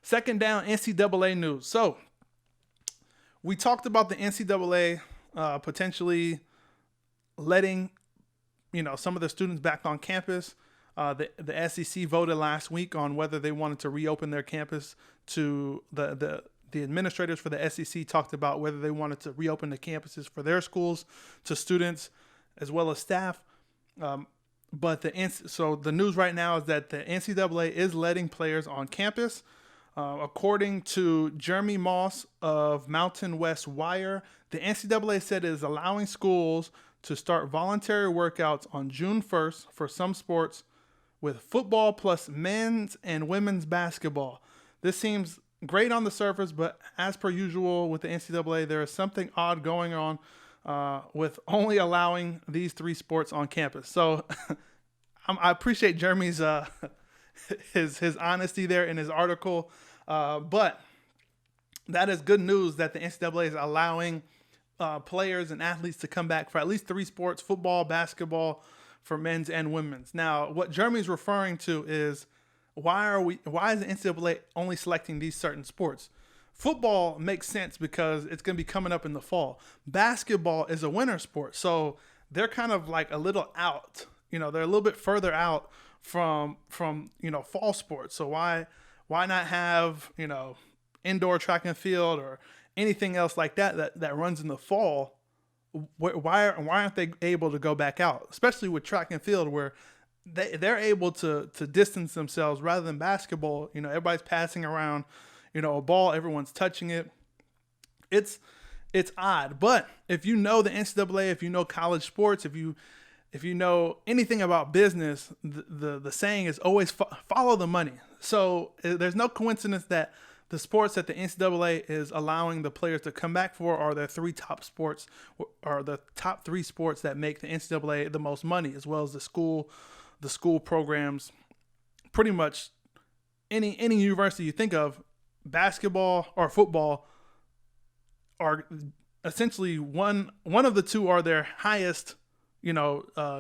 second down, NCAA news. So we talked about the NCAA potentially letting some of the students back on campus. The SEC voted last week on whether they wanted to reopen their campus to the administrators for the SEC talked about whether they wanted to reopen the campuses for their schools to students as well as staff. But the news right now is that the NCAA is letting players on campus. According to Jeremy Moss of Mountain West Wire, the NCAA said it is allowing schools to start voluntary workouts on June 1st for some sports, with football plus men's and women's basketball. This seems great on the surface, but as per usual with the NCAA, there is something odd going on with only allowing these three sports on campus. So I appreciate Jeremy's his honesty there in his article, but that is good news that the NCAA is allowing players and athletes to come back for at least three sports: football, basketball, for men's and women's. Now, what Jeremy's referring to is why is the NCAA only selecting these certain sports? Football makes sense because it's going to be coming up in the fall. Basketball is a winter sport, so they're kind of like a little out. They're a little bit further out from fall sports. So why not have indoor track and field or anything else like that runs in the fall? Why aren't they able to go back out, especially with track and field where they're able to distance themselves rather than basketball? Everybody's passing around, a ball, everyone's touching it. It's odd, but if you know the NCAA, if you know college sports, if you know anything about business, the saying is always follow the money. So there's no coincidence that the sports that the NCAA is allowing the players to come back for are their three top sports, or the top three sports that make the NCAA the most money, as well as the school programs. Pretty much any university you think of, basketball or football are essentially one of the two are their highest,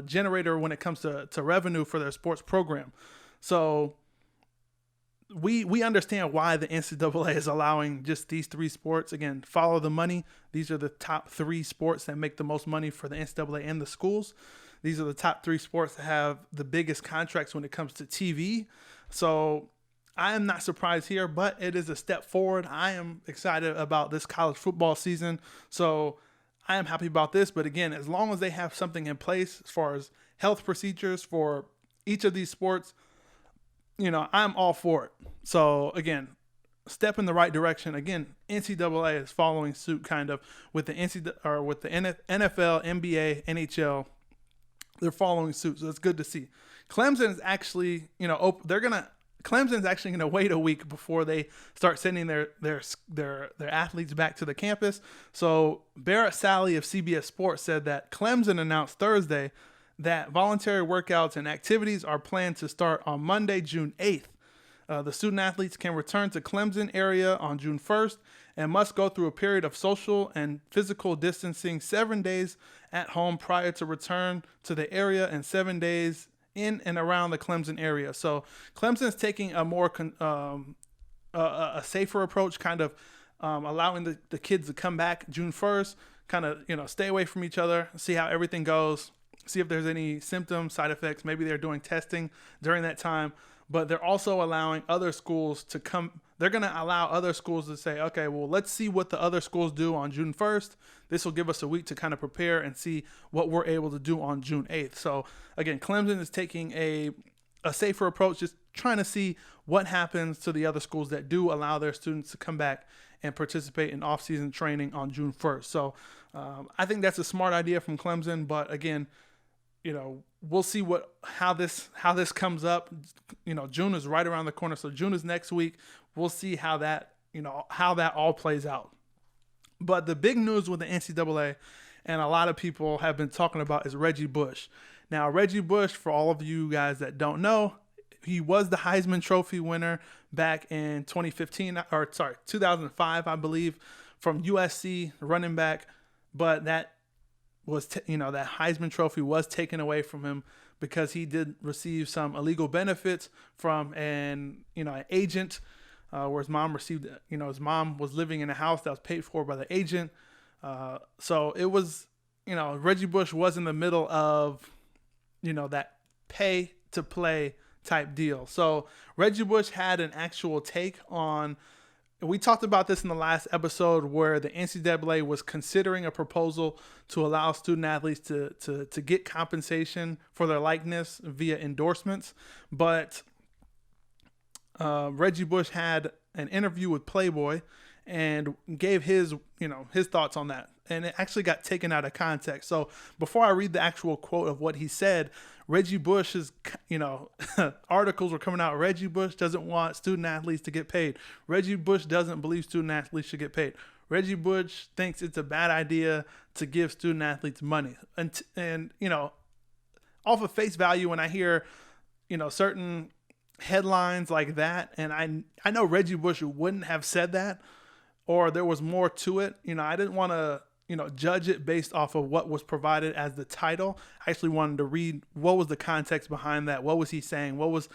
generator when it comes to revenue for their sports program. So we understand why the NCAA is allowing just these three sports. Again, follow the money. These are the top three sports that make the most money for the NCAA and the schools. These are the top three sports that have the biggest contracts when it comes to TV. So I am not surprised here, but it is a step forward. I am excited about this college football season. So I am happy about this. But again, as long as they have something in place as far as health procedures for each of these sports, I'm all for it. So again, step in the right direction. Again, NCAA is following suit kind of with the NFL, NBA, NHL. They're following suit, so it's good to see. Clemson is actually, Clemson's actually going to wait a week before they start sending their athletes back to the campus. So Barrett Sally of CBS Sports said that Clemson announced Thursday that voluntary workouts and activities are planned to start on Monday, June 8th. The student athletes can return to Clemson area on June 1st and must go through a period of social and physical distancing 7 days at home prior to return to the area and 7 days in and around the Clemson area. So Clemson is taking a more a safer approach, kind of allowing the kids to come back June 1st, kind of stay away from each other, see how everything goes, see if there's any symptoms, side effects. Maybe they're doing testing during that time. But they're also allowing other schools to come. They're going to allow other schools to say, okay, well, let's see what the other schools do on June 1st. This will give us a week to kind of prepare and see what we're able to do on June 8th. So, again, Clemson is taking a safer approach, just trying to see what happens to the other schools that do allow their students to come back and participate in off-season training on June 1st. So, I think that's a smart idea from Clemson. But, again, we'll see how this comes up. June is right around the corner. So June is next week. We'll see how that all plays out. But the big news with the NCAA, and a lot of people have been talking about, is Reggie Bush. Now, Reggie Bush, for all of you guys that don't know, he was the Heisman Trophy winner back in 2005, I believe, from USC, running back. But that was, that Heisman Trophy was taken away from him because he did receive some illegal benefits from an agent where his mom received, his mom was living in a house that was paid for by the agent. So it was, Reggie Bush was in the middle of, that pay to play type deal. So Reggie Bush had an actual take on, we talked about this in the last episode, where the NCAA was considering a proposal to allow student athletes to get compensation for their likeness via endorsements. But Reggie Bush had an interview with Playboy and gave his thoughts on that. And it actually got taken out of context. So before I read the actual quote of what he said, Reggie Bush's, articles were coming out. Reggie Bush doesn't want student athletes to get paid. Reggie Bush doesn't believe student athletes should get paid. Reggie Bush thinks it's a bad idea to give student athletes money. And off of face value, when I hear, certain headlines like that, and I know Reggie Bush wouldn't have said that, or there was more to it. I didn't want to, judge it based off of what was provided as the title. I actually wanted to read what was the context behind that. What was he saying? What was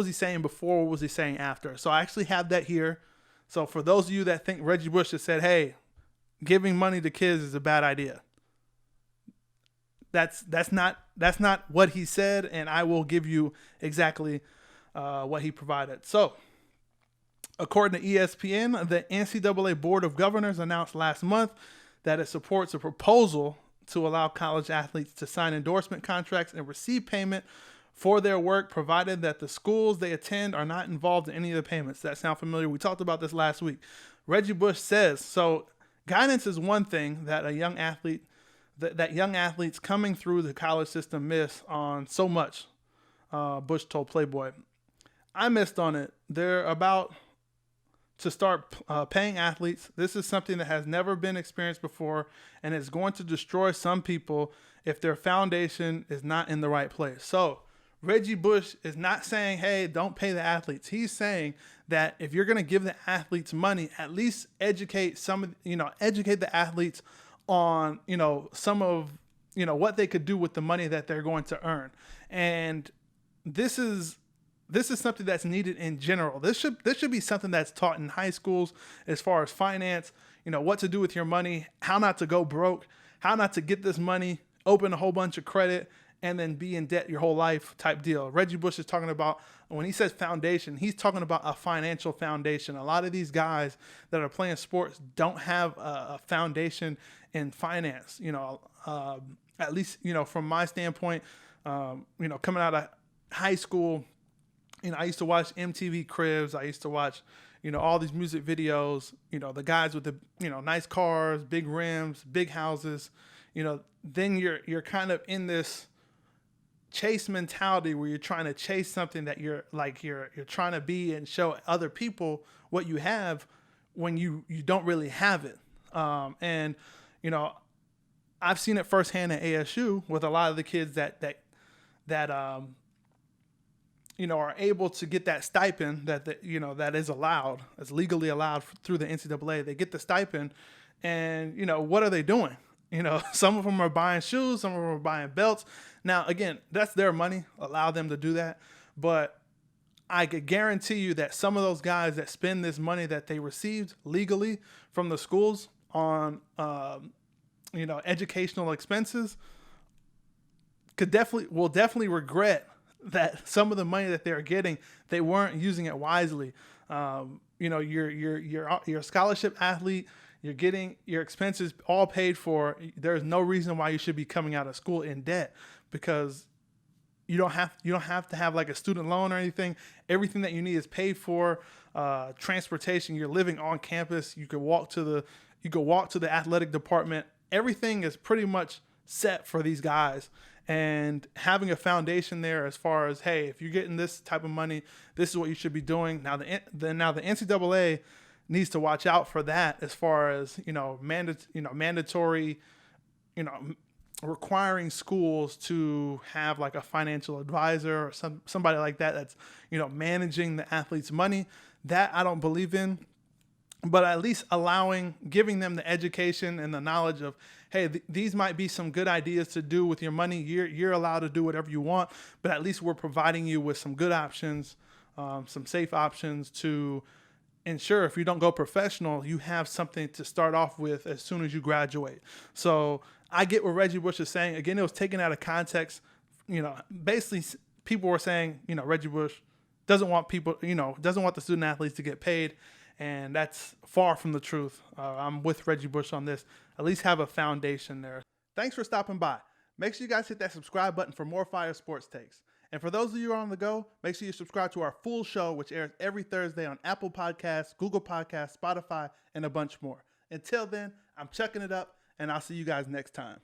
he saying before? What was he saying after? So I actually have that here. So for those of you that think Reggie Bush has said, hey, giving money to kids is a bad idea, that's not what he said, and I will give you exactly what he provided. So, according to ESPN, the NCAA Board of Governors announced last month that it supports a proposal to allow college athletes to sign endorsement contracts and receive payment for their work, provided that the schools they attend are not involved in any of the payments. That sound familiar? We talked about this last week. Reggie Bush says, so guidance is one thing that a young athlete, that young athletes coming through the college system miss on so much, Bush told Playboy. I missed on it. They're about to start paying athletes. This is something that has never been experienced before, and it's going to destroy some people if their foundation is not in the right place. So Reggie Bush is not saying, hey, don't pay the athletes. He's saying that if you're going to give the athletes money, at least educate educate the athletes on, some of, what they could do with the money that they're going to earn. And this is something that's needed in general. This should be something that's taught in high schools as far as finance, what to do with your money, how not to go broke, how not to get this money, open a whole bunch of credit, and then be in debt your whole life type deal. Reggie Bush is talking about, when he says foundation, he's talking about a financial foundation. A lot of these guys that are playing sports don't have a foundation in finance, at least, from my standpoint, coming out of high school, I used to watch MTV Cribs. I used to watch, all these music videos, the guys with the, nice cars, big rims, big houses, then you're kind of in this chase mentality where you're trying to chase something that you're trying to be and show other people what you have when you don't really have it. And, I've seen it firsthand at ASU with a lot of the kids that are able to get that stipend that is allowed, that's legally allowed through the NCAA. They get the stipend, and what are they doing? Some of them are buying shoes, some of them are buying belts. Now, again, that's their money. Allow them to do that. But I could guarantee you that some of those guys that spend this money that they received legally from the schools on, educational expenses will definitely regret that some of the money that they're getting, they weren't using it wisely. You're a scholarship athlete. You're getting your expenses all paid for. There's no reason why you should be coming out of school in debt, because you don't have to have like a student loan or anything. Everything that you need is paid for. Transportation. You're living on campus. You could walk to the athletic department. Everything is pretty much set for these guys. And having a foundation there as far as, hey, if you're getting this type of money, this is what you should be doing. Now the NCAA needs to watch out for that as far as, mandatory, requiring schools to have like a financial advisor or somebody like that that's, managing the athletes' money. That I don't believe in. But at least giving them the education and the knowledge of, hey, these might be some good ideas to do with your money. You're allowed to do whatever you want, but at least we're providing you with some good options, some safe options to, And sure, if you don't go professional, you have something to start off with as soon as you graduate. So I get what Reggie Bush is saying. Again, it was taken out of context. Basically people were saying, Reggie Bush doesn't want doesn't want the student athletes to get paid. And that's far from the truth. I'm with Reggie Bush on this. At least have a foundation there. Thanks for stopping by. Make sure you guys hit that subscribe button for more fire sports takes. And for those of you who are on the go, make sure you subscribe to our full show, which airs every Thursday on Apple Podcasts, Google Podcasts, Spotify, and a bunch more. Until then, I'm chucking it up, and I'll see you guys next time.